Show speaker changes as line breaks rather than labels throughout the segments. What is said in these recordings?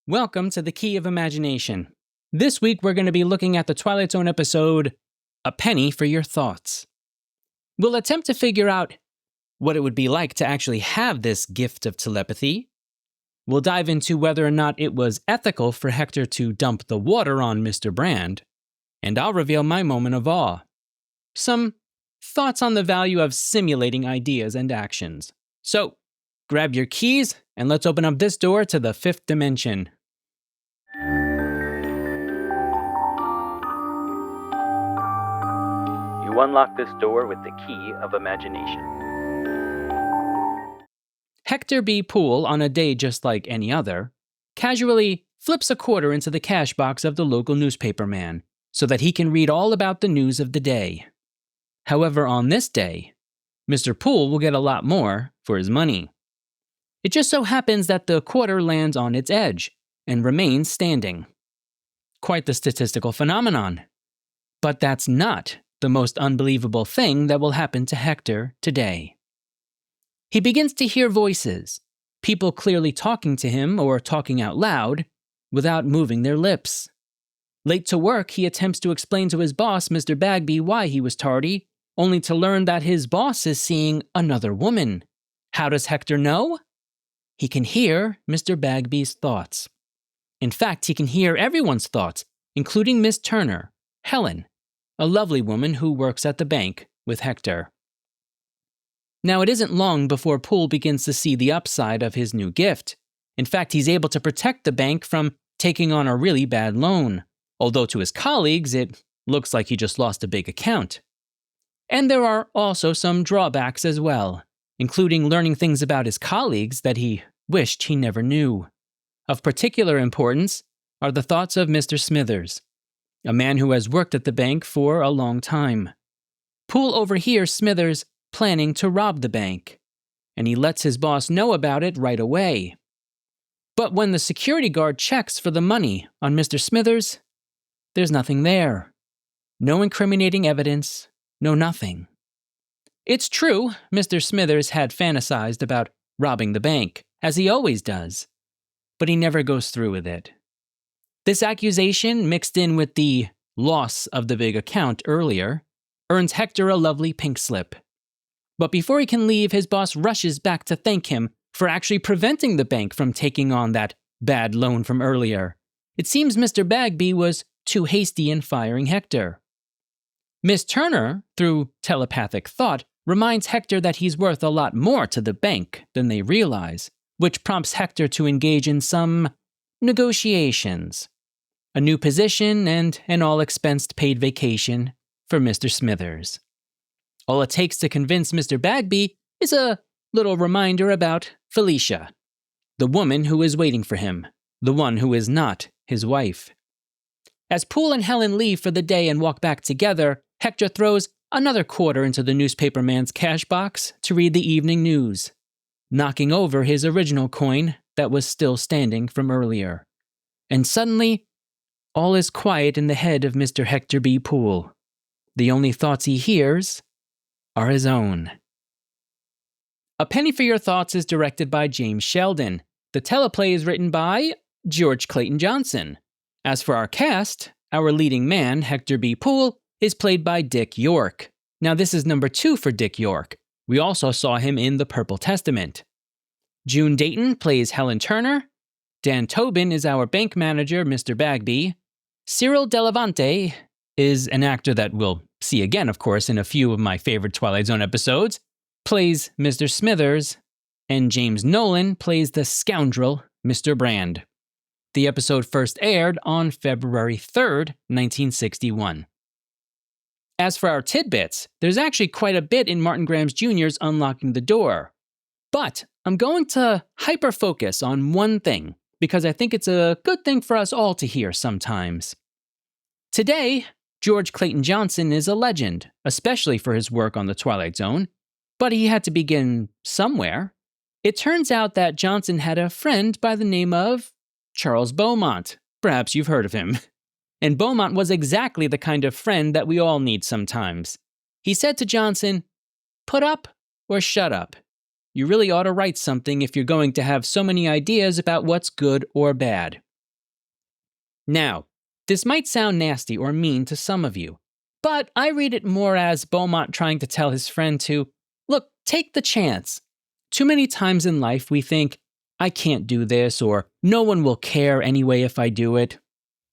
Welcome to the Key of Imagination. This week we're going to be looking at the Twilight Zone episode, A Penny for Your Thoughts. We'll attempt to figure out what it would be like to actually have this gift of telepathy. We'll dive into whether or not it was ethical for Hector to dump the water on Mr. Brand. And I'll reveal my moment of awe. Some thoughts on the value of simulating ideas and actions. So, grab your keys and let's open up this door to the fifth dimension.
You unlock this door with the key of imagination.
Hector B. Poole, on a day just like any other, casually flips a quarter into the cash box of the local newspaper man so that he can read all about the news of the day. However, on this day, Mr. Poole will get a lot more for his money. It just so happens that the quarter lands on its edge and remains standing. Quite the statistical phenomenon. But that's not the most unbelievable thing that will happen to Hector today. He begins to hear voices, people clearly talking to him or talking out loud without moving their lips. Late to work, he attempts to explain to his boss, Mr. Bagby, why he was tardy, only to learn that his boss is seeing another woman. How does Hector know? He can hear Mr. Bagby's thoughts. In fact, he can hear everyone's thoughts, including Miss Turner, Helen, a lovely woman who works at the bank with Hector. Now, it isn't long before Poole begins to see the upside of his new gift. In fact, he's able to protect the bank from taking on a really bad loan, although to his colleagues, it looks like he just lost a big account. And there are also some drawbacks as well, including learning things about his colleagues that he wished he never knew. Of particular importance are the thoughts of Mr. Smithers, a man who has worked at the bank for a long time. Poole overhears Smithers planning to rob the bank, and he lets his boss know about it right away. But when the security guard checks for the money on Mr. Smithers, there's nothing there. No incriminating evidence, no nothing. It's true, Mr. Smithers had fantasized about robbing the bank, as he always does, but he never goes through with it. This accusation, mixed in with the loss of the big account earlier, earns Hector a lovely pink slip. But before he can leave, his boss rushes back to thank him for actually preventing the bank from taking on that bad loan from earlier. It seems Mr. Bagby was too hasty in firing Hector. Miss Turner, through telepathic thought, reminds Hector that he's worth a lot more to the bank than they realize, which prompts Hector to engage in some negotiations. A new position and an all-expensed paid vacation for Mr. Smithers. All it takes to convince Mr. Bagby is a little reminder about Felicia, the woman who is waiting for him, the one who is not his wife. As Poole and Helen leave for the day and walk back together, Hector throws another quarter into the newspaper man's cash box to read the evening news, knocking over his original coin that was still standing from earlier. And suddenly, all is quiet in the head of Mr. Hector B. Poole. The only thoughts he hears are his own. A Penny for Your Thoughts is directed by James Sheldon. The teleplay is written by George Clayton Johnson. As for our cast, our leading man, Hector B. Poole, is played by Dick York. Now this is number 2 for Dick York. We also saw him in The Purple Testament. June Dayton plays Helen Turner. Dan Tobin is our bank manager, Mr. Bagby. Cyril Delavante is an actor that we'll see again, of course, in a few of my favorite Twilight Zone episodes, plays Mr. Smithers, and James Nolan plays the scoundrel, Mr. Brand. The episode first aired on February 3rd, 1961. As for our tidbits, there's actually quite a bit in Martin Grahams Jr.'s Unlocking the Door. But I'm going to hyper-focus on one thing, because I think it's a good thing for us all to hear sometimes. Today, George Clayton Johnson is a legend, especially for his work on the Twilight Zone, but he had to begin somewhere. It turns out that Johnson had a friend by the name of Charles Beaumont. Perhaps you've heard of him. And Beaumont was exactly the kind of friend that we all need sometimes. He said to Johnson, "Put up or shut up. You really ought to write something if you're going to have so many ideas about what's good or bad. Now, this might sound nasty or mean to some of you, but I read it more as Beaumont trying to tell his friend to, look, take the chance. Too many times in life we think, I can't do this, or no one will care anyway if I do it.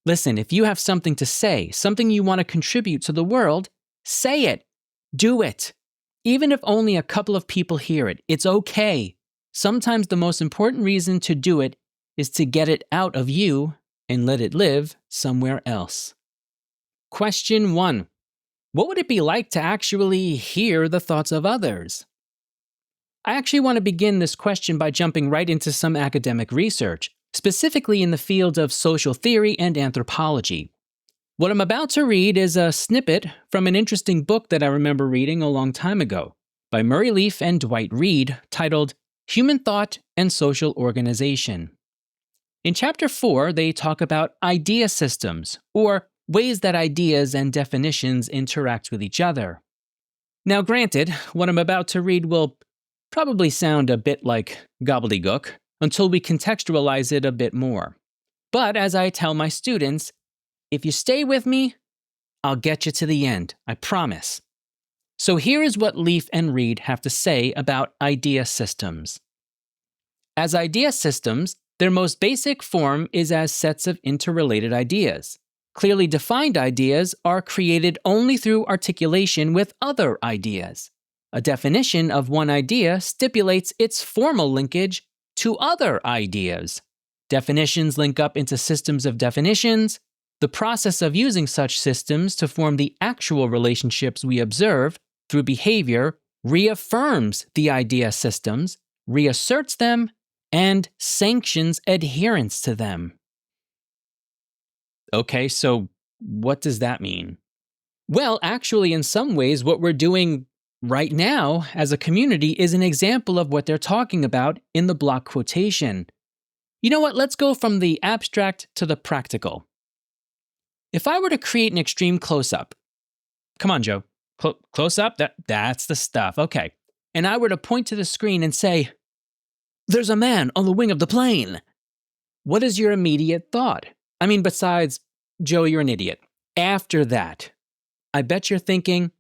Listen, if you have something to say, something you want to contribute to the world, say it. Do it. Even if only a couple of people hear it, it's okay. Sometimes the most important reason to do it is to get it out of you and let it live somewhere else. Question 1. What would it be like to actually hear the thoughts of others? I actually want to begin this question by jumping right into some academic research, specifically in the fields of social theory and anthropology. What I'm about to read is a snippet from an interesting book that I remember reading a long time ago by Murray Leaf and Dwight Reed titled Human Thought and Social Organization. In Chapter 4, they talk about idea systems, or ways that ideas and definitions interact with each other. Now granted, what I'm about to read will probably sound a bit like gobbledygook until we contextualize it a bit more. But as I tell my students, if you stay with me, I'll get you to the end, I promise. So here is what Leaf and Reed have to say about idea systems. As idea systems, their most basic form is as sets of interrelated ideas. Clearly defined ideas are created only through articulation with other ideas. A definition of one idea stipulates its formal linkage to other ideas. Definitions link up into systems of definitions. The process of using such systems to form the actual relationships we observe through behavior reaffirms the idea systems, reasserts them, and sanctions adherence to them. Okay, so what does that mean? Well, actually, in some ways, what we're doing right now as a community is an example of what they're talking about in the block quotation. You know what? Let's go from the abstract to the practical. If I were to create an extreme close-up, come on, Joe, close-up, that's the stuff, okay. And I were to point to the screen and say, there's a man on the wing of the plane. What is your immediate thought? I mean, besides, Joe, you're an idiot. After that, I bet you're thinking,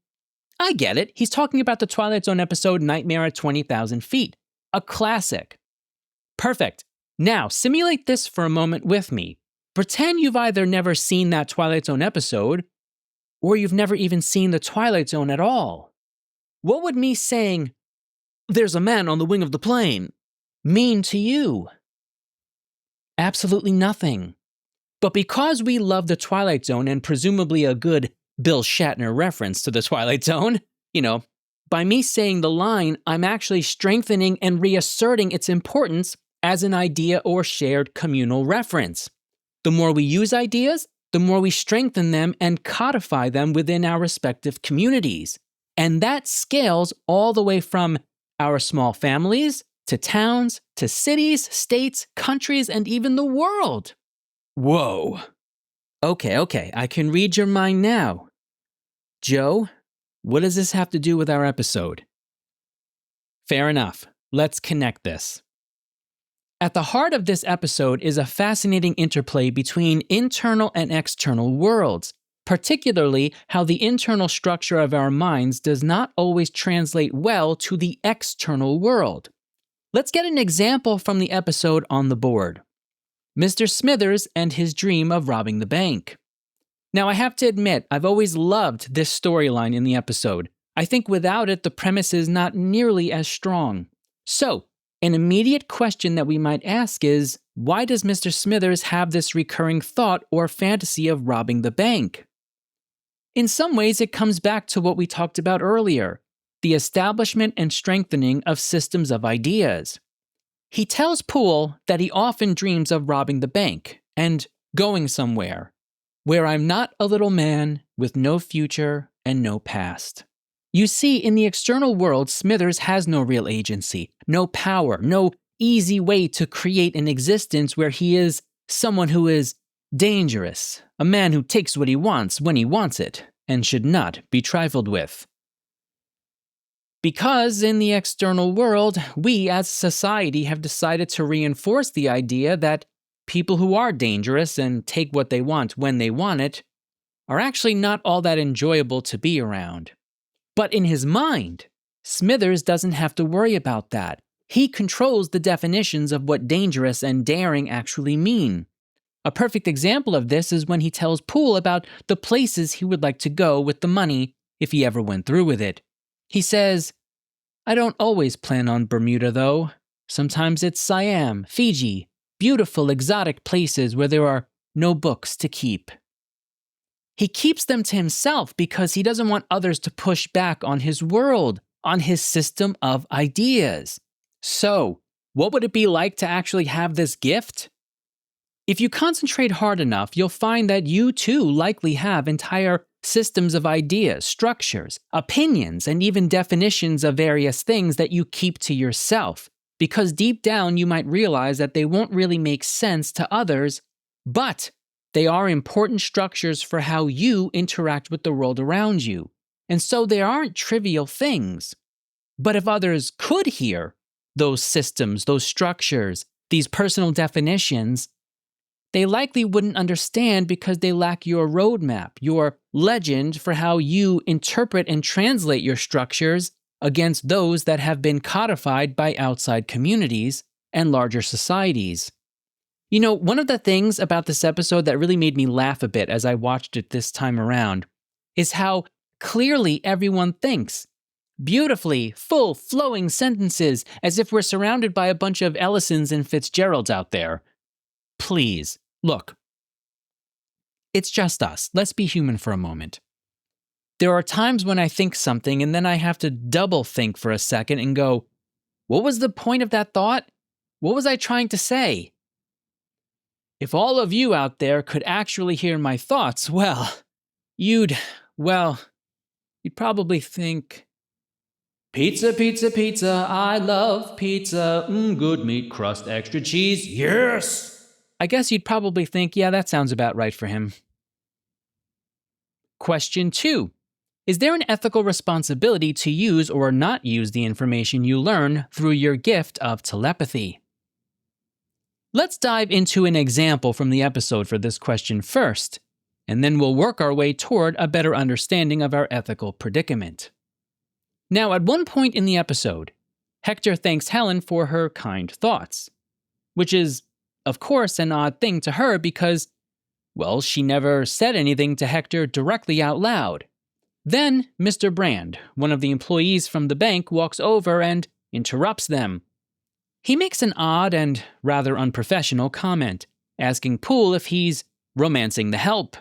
I get it. He's talking about the Twilight Zone episode Nightmare at 20,000 Feet. A classic. Perfect. Now, simulate this for a moment with me. Pretend you've either never seen that Twilight Zone episode, or you've never even seen the Twilight Zone at all. What would me saying, there's a man on the wing of the plane, mean to you? Absolutely nothing. But because we love the Twilight Zone and presumably a good Bill Shatner reference to the Twilight Zone, by me saying the line, I'm actually strengthening and reasserting its importance as an idea or shared communal reference. The more we use ideas, the more we strengthen them and codify them within our respective communities. And that scales all the way from our small families, to towns, to cities, states, countries, and even the world. Whoa. Okay, I can read your mind now. Joe, what does this have to do with our episode? Fair enough. Let's connect this. At the heart of this episode is a fascinating interplay between internal and external worlds, particularly how the internal structure of our minds does not always translate well to the external world. Let's get an example from the episode on the board. Mr. Smithers and his dream of robbing the bank. Now, I have to admit, I've always loved this storyline in the episode. I think without it, the premise is not nearly as strong. So, an immediate question that we might ask is, why does Mr. Smithers have this recurring thought or fantasy of robbing the bank? In some ways, it comes back to what we talked about earlier, the establishment and strengthening of systems of ideas. He tells Poole that he often dreams of robbing the bank and going somewhere, where I'm not a little man with no future and no past. You see, in the external world, Smithers has no real agency, no power, no easy way to create an existence where he is someone who is dangerous, a man who takes what he wants when he wants it, and should not be trifled with. Because in the external world, we as a society have decided to reinforce the idea that people who are dangerous and take what they want when they want it are actually not all that enjoyable to be around. But in his mind, Smithers doesn't have to worry about that. He controls the definitions of what dangerous and daring actually mean. A perfect example of this is when he tells Poole about the places he would like to go with the money if he ever went through with it. He says, "I don't always plan on Bermuda, though. Sometimes it's Siam, Fiji, beautiful exotic places where there are no books to keep." He keeps them to himself because he doesn't want others to push back on his world, on his system of ideas. So, what would it be like to actually have this gift? If you concentrate hard enough, you'll find that you too likely have entire systems of ideas, structures, opinions, and even definitions of various things that you keep to yourself, because deep down you might realize that they won't really make sense to others, but they are important structures for how you interact with the world around you. And so they aren't trivial things. But if others could hear those systems, those structures, these personal definitions, they likely wouldn't understand because they lack your roadmap, your legend for how you interpret and translate your structures against those that have been codified by outside communities and larger societies. You know, one of the things about this episode that really made me laugh a bit as I watched it this time around is how clearly everyone thinks. Beautifully, full, flowing sentences as if we're surrounded by a bunch of Ellisons and Fitzgeralds out there. Please, look. It's just us. Let's be human for a moment. There are times when I think something and then I have to double think for a second and go, what was the point of that thought? What was I trying to say? If all of you out there could actually hear my thoughts, you'd probably think, pizza, pizza, pizza, I love pizza, good meat, crust, extra cheese, yes! I guess you'd probably think, yeah, that sounds about right for him. Question 2. Is there an ethical responsibility to use or not use the information you learn through your gift of telepathy? Let's dive into an example from the episode for this question first, and then we'll work our way toward a better understanding of our ethical predicament. Now, at one point in the episode, Hector thanks Helen for her kind thoughts, which is, of course, an odd thing to her because, she never said anything to Hector directly out loud. Then, Mr. Brand, one of the employees from the bank, walks over and interrupts them. He makes an odd and rather unprofessional comment, asking Poole if he's romancing the help.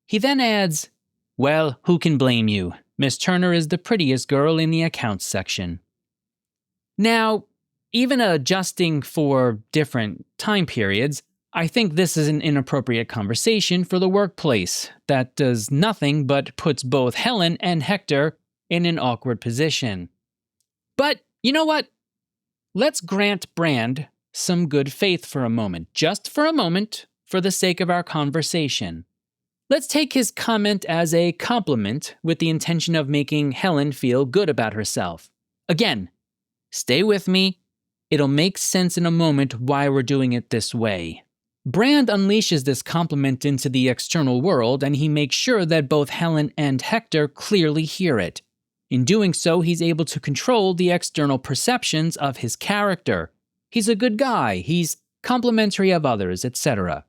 He then adds, "Well, who can blame you? Miss Turner is the prettiest girl in the accounts section." Now, even adjusting for different time periods, I think this is an inappropriate conversation for the workplace that does nothing but puts both Helen and Hector in an awkward position. But you know what? Let's grant Brand some good faith for a moment, just for a moment, for the sake of our conversation. Let's take his comment as a compliment with the intention of making Helen feel good about herself. Again, stay with me. It'll make sense in a moment why we're doing it this way. Brand unleashes this compliment into the external world, and he makes sure that both Helen and Hector clearly hear it. In doing so, he's able to control the external perceptions of his character. He's a good guy, he's complimentary of others, etc.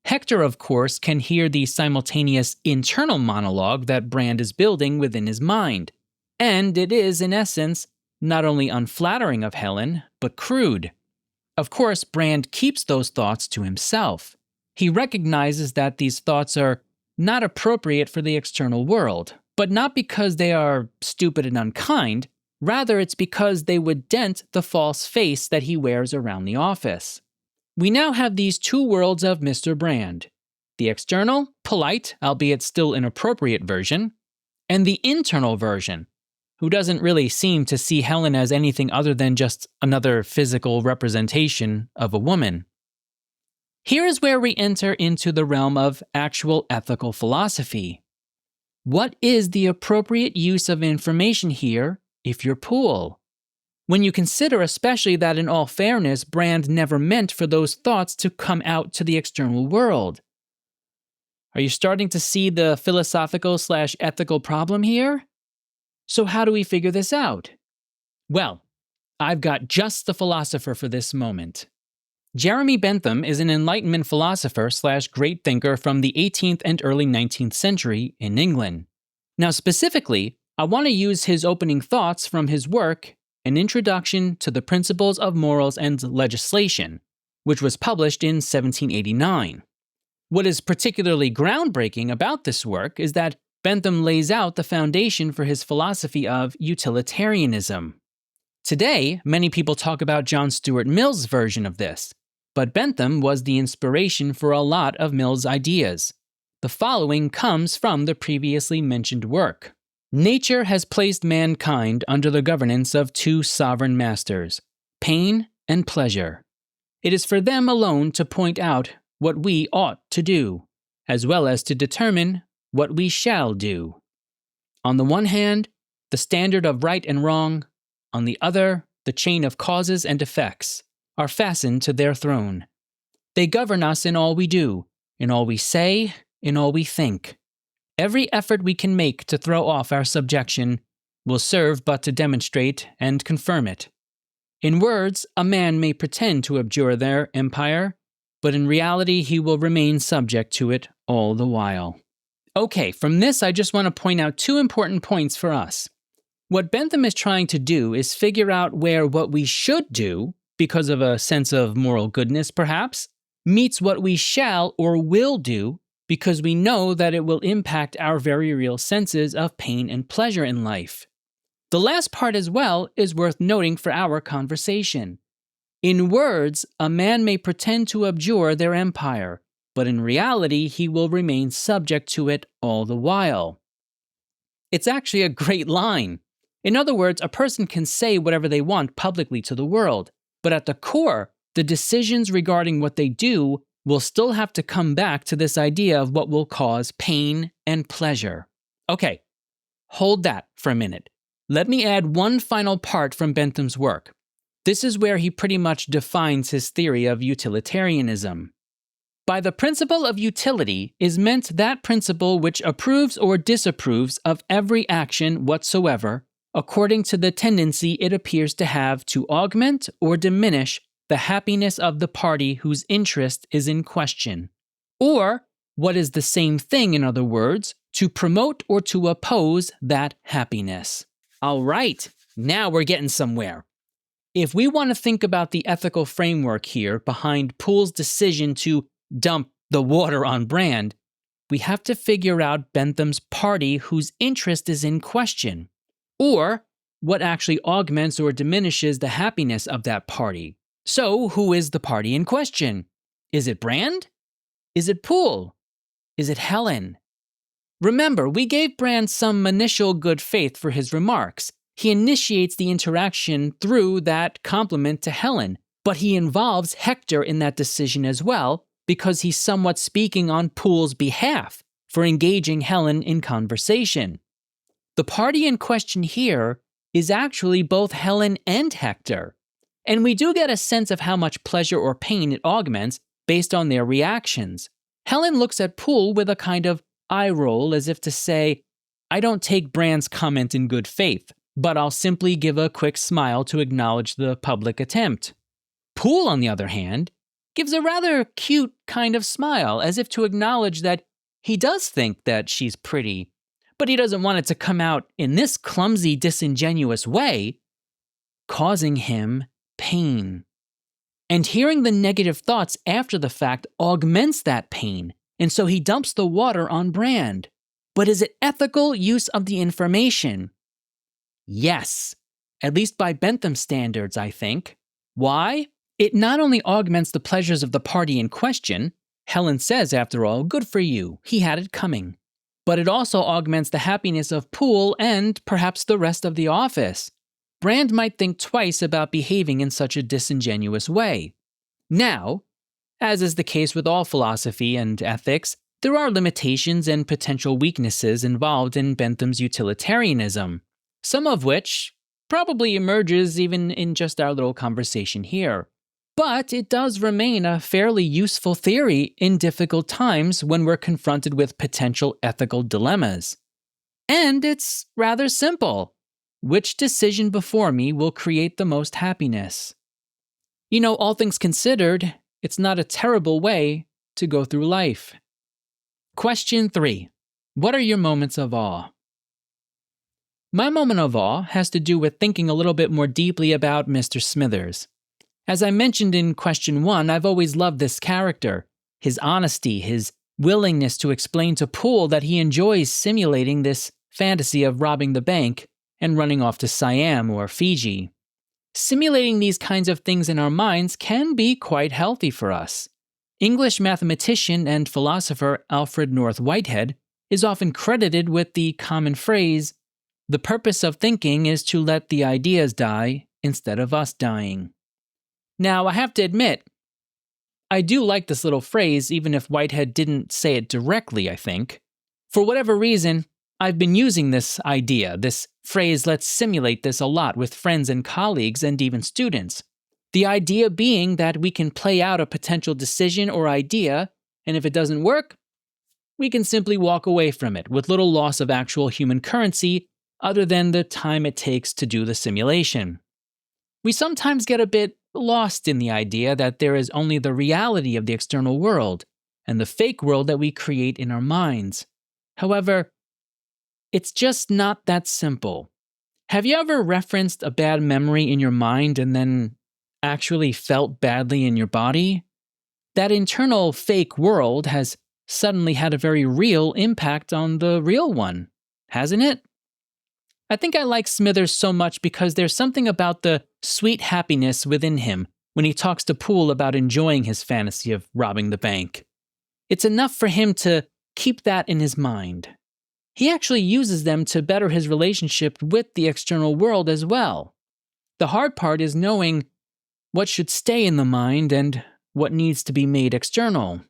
Hector, of course, can hear the simultaneous internal monologue that Brand is building within his mind. And it is, in essence, not only unflattering of Helen, but crude. Of course, Brand keeps those thoughts to himself. He recognizes that these thoughts are not appropriate for the external world, but not because they are stupid and unkind. Rather, it's because they would dent the false face that he wears around the office. We now have these two worlds of Mr. Brand. The external, polite, albeit still inappropriate version, and the internal version, who doesn't really seem to see Helen as anything other than just another physical representation of a woman. Here is where we enter into the realm of actual ethical philosophy. What is the appropriate use of information here if you're Poole? When you consider especially that in all fairness, Brand never meant for those thoughts to come out to the external world. Are you starting to see the philosophical/ethical problem here? So how do we figure this out? Well, I've got just the philosopher for this moment. Jeremy Bentham is an Enlightenment philosopher/great thinker from the 18th and early 19th century in England. Now specifically, I want to use his opening thoughts from his work, An Introduction to the Principles of Morals and Legislation, which was published in 1789. What is particularly groundbreaking about this work is that Bentham lays out the foundation for his philosophy of utilitarianism. Today, many people talk about John Stuart Mill's version of this, but Bentham was the inspiration for a lot of Mill's ideas. The following comes from the previously mentioned work. Nature has placed mankind under the governance of two sovereign masters, pain and pleasure. It is for them alone to point out what we ought to do, as well as to determine what we shall do. On the one hand, the standard of right and wrong, on the other, the chain of causes and effects, are fastened to their throne. They govern us in all we do, in all we say, in all we think. Every effort we can make to throw off our subjection will serve but to demonstrate and confirm it. In words, a man may pretend to abjure their empire, but in reality he will remain subject to it all the while. Okay, from this I just want to point out two important points for us. What Bentham is trying to do is figure out where what we should do, because of a sense of moral goodness perhaps, meets what we shall or will do because we know that it will impact our very real senses of pain and pleasure in life. The last part as well is worth noting for our conversation. In words, a man may pretend to abjure their empire, but in reality he will remain subject to it all the while. It's actually a great line. In other words, a person can say whatever they want publicly to the world, but at the core, the decisions regarding what they do will still have to come back to this idea of what will cause pain and pleasure. Okay, hold that for a minute. Let me add one final part from Bentham's work. This is where he pretty much defines his theory of utilitarianism. By the principle of utility is meant that principle which approves or disapproves of every action whatsoever, according to the tendency it appears to have to augment or diminish the happiness of the party whose interest is in question. Or, what is the same thing, in other words, to promote or to oppose that happiness. All right, now we're getting somewhere. If we want to think about the ethical framework here behind Poole's decision to dump the water on Brand, we have to figure out Bentham's party whose interest is in question, or what actually augments or diminishes the happiness of that party. So, who is the party in question? Is it Brand? Is it Poole? Is it Helen? Remember, we gave Brand some initial good faith for his remarks. He initiates the interaction through that compliment to Helen, but he involves Hector in that decision as well, because he's somewhat speaking on Poole's behalf for engaging Helen in conversation. The party in question here is actually both Helen and Hector, and we do get a sense of how much pleasure or pain it augments based on their reactions. Helen looks at Poole with a kind of eye roll as if to say, I don't take Brand's comment in good faith, but I'll simply give a quick smile to acknowledge the public attempt. Poole, on the other hand, gives a rather cute kind of smile as if to acknowledge that he does think that she's pretty, but he doesn't want it to come out in this clumsy, disingenuous way, causing him pain. And hearing the negative thoughts after the fact augments that pain, and so he dumps the water on Brand. But is it ethical use of the information? Yes, at least by Bentham standards, I think. Why? It not only augments the pleasures of the party in question, Helen says, after all, good for you, he had it coming, but it also augments the happiness of Poole and perhaps the rest of the office. Brand might think twice about behaving in such a disingenuous way. Now, as is the case with all philosophy and ethics, there are limitations and potential weaknesses involved in Bentham's utilitarianism, some of which probably emerges even in just our little conversation here. But it does remain a fairly useful theory in difficult times when we're confronted with potential ethical dilemmas. And it's rather simple. Which decision before me will create the most happiness? All things considered, it's not a terrible way to go through life. Question 3. What are your moments of awe? My moment of awe has to do with thinking a little bit more deeply about Mr. Smithers. As I mentioned in question 1, I've always loved this character, his honesty, his willingness to explain to Poole that he enjoys simulating this fantasy of robbing the bank and running off to Siam or Fiji. Simulating these kinds of things in our minds can be quite healthy for us. English mathematician and philosopher Alfred North Whitehead is often credited with the common phrase, "The purpose of thinking is to let the ideas die instead of us dying." Now, I have to admit, I do like this little phrase even if Whitehead didn't say it directly, I think. For whatever reason, I've been using this idea, this phrase, "let's simulate this," a lot with friends and colleagues and even students. The idea being that we can play out a potential decision or idea, and if it doesn't work, we can simply walk away from it with little loss of actual human currency other than the time it takes to do the simulation. We sometimes get a bit lost in the idea that there is only the reality of the external world and the fake world that we create in our minds. However, it's just not that simple. Have you ever referenced a bad memory in your mind and then actually felt badly in your body? That internal fake world has suddenly had a very real impact on the real one, hasn't it? I think I like Smithers so much because there's something about the sweet happiness within him when he talks to Poole about enjoying his fantasy of robbing the bank. It's enough for him to keep that in his mind. He actually uses them to better his relationship with the external world as well. The hard part is knowing what should stay in the mind and what needs to be made external.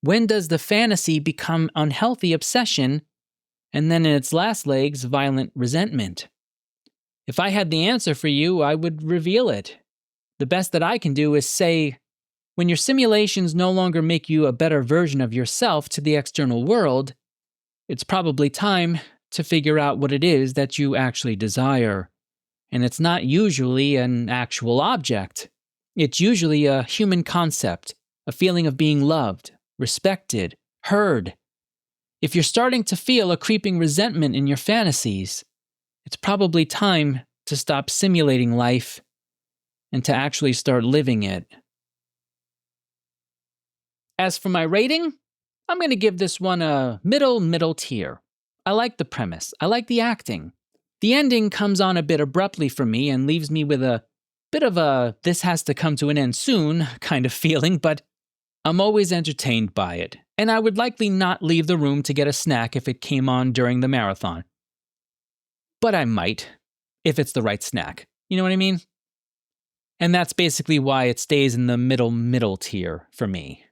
When does the fantasy become unhealthy obsession, and then in its last legs, violent resentment? If I had the answer for you, I would reveal it. The best that I can do is say, when your simulations no longer make you a better version of yourself to the external world, it's probably time to figure out what it is that you actually desire. And it's not usually an actual object. It's usually a human concept, a feeling of being loved, respected, heard. If you're starting to feel a creeping resentment in your fantasies, it's probably time to stop simulating life and to actually start living it. As for my rating, I'm going to give this one a middle tier. I like the premise. I like the acting. The ending comes on a bit abruptly for me and leaves me with a bit of a "this has to come to an end soon" kind of feeling, but I'm always entertained by it, and I would likely not leave the room to get a snack if it came on during the marathon. But I might, if it's the right snack. You know what I mean? And that's basically why it stays in the middle tier for me.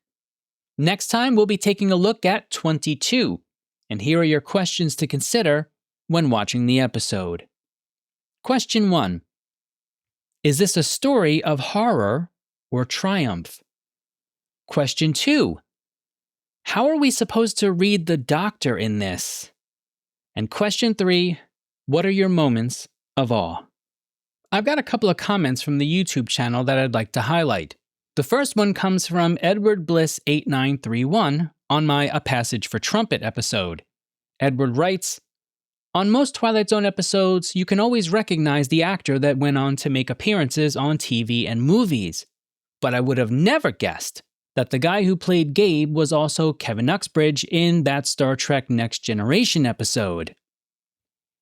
Next time, we'll be taking a look at 22, and here are your questions to consider when watching the episode. Question 1. Is this a story of horror or triumph? Question 2. How are we supposed to read the doctor in this? And question 3. What are your moments of awe? I've got a couple of comments from the YouTube channel that I'd like to highlight. The first one comes from Edward Bliss 8931 on my A Passage for Trumpet episode. Edward writes, "On most Twilight Zone episodes, you can always recognize the actor that went on to make appearances on TV and movies. But I would have never guessed that the guy who played Gabe was also Kevin Uxbridge in that Star Trek Next Generation episode."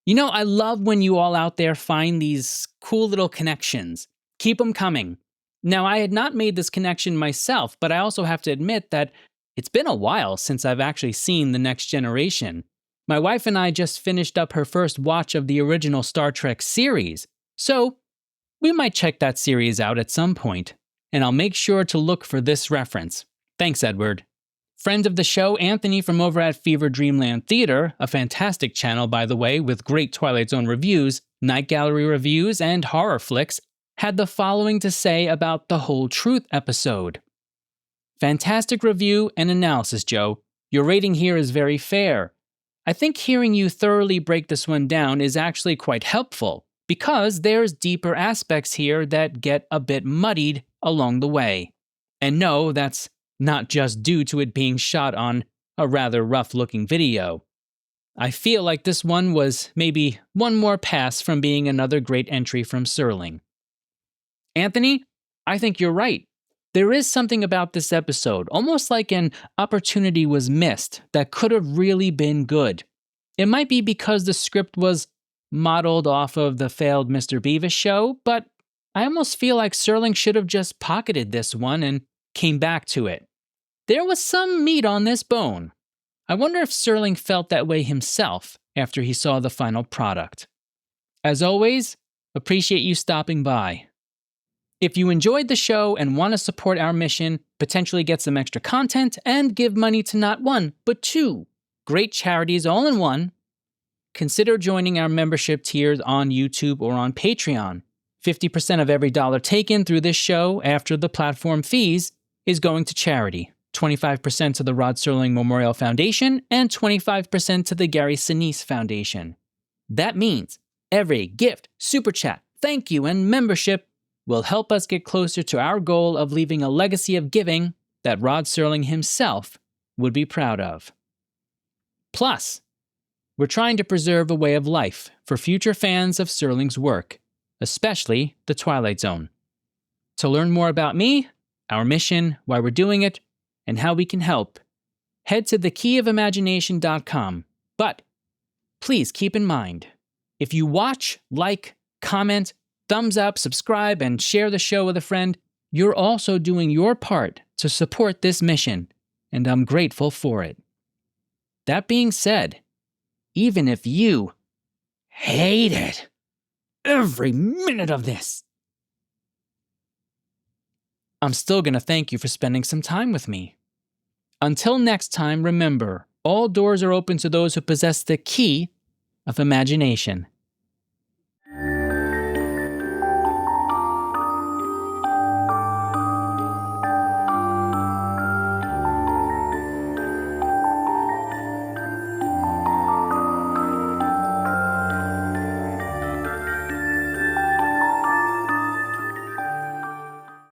I love when you all out there find these cool little connections. Keep them coming. Now, I had not made this connection myself, but I also have to admit that it's been a while since I've actually seen The Next Generation. My wife and I just finished up her first watch of the original Star Trek series, so we might check that series out at some point, and I'll make sure to look for this reference. Thanks, Edward. Friend of the show, Anthony from over at Fever Dreamland Theater, a fantastic channel by the way with great Twilight Zone reviews, night gallery reviews, and horror flicks, had the following to say about the Whole Truth episode. Fantastic review and analysis, Joe. Your rating here is very fair. I think hearing you thoroughly break this one down is actually quite helpful, because there's deeper aspects here that get a bit muddied along the way. And no, that's not just due to it being shot on a rather rough-looking video. I feel like this one was maybe one more pass from being another great entry from Serling. Anthony, I think you're right. There is something about this episode, almost like an opportunity was missed that could have really been good. It might be because the script was modeled off of the failed Mr. Beavis show, but I almost feel like Serling should have just pocketed this one and came back to it. There was some meat on this bone. I wonder if Serling felt that way himself after he saw the final product. As always, appreciate you stopping by. If you enjoyed the show and want to support our mission, potentially get some extra content, and give money to not one, but two great charities all in one, consider joining our membership tiers on YouTube or on Patreon. 50% of every dollar taken through this show after the platform fees is going to charity. 25% to the Rod Serling Memorial Foundation and 25% to the Gary Sinise Foundation. That means every gift, super chat, thank you, and membership will help us get closer to our goal of leaving a legacy of giving that Rod Serling himself would be proud of. Plus, we're trying to preserve a way of life for future fans of Serling's work, especially the Twilight Zone. To learn more about me, our mission, why we're doing it, and how we can help, head to thekeyofImagination.com. But please keep in mind, if you watch, like, comment, thumbs up, subscribe, and share the show with a friend, you're also doing your part to support this mission, and I'm grateful for it. That being said, even if you hated every minute of this, I'm still going to thank you for spending some time with me. Until next time, remember, all doors are open to those who possess the key of imagination.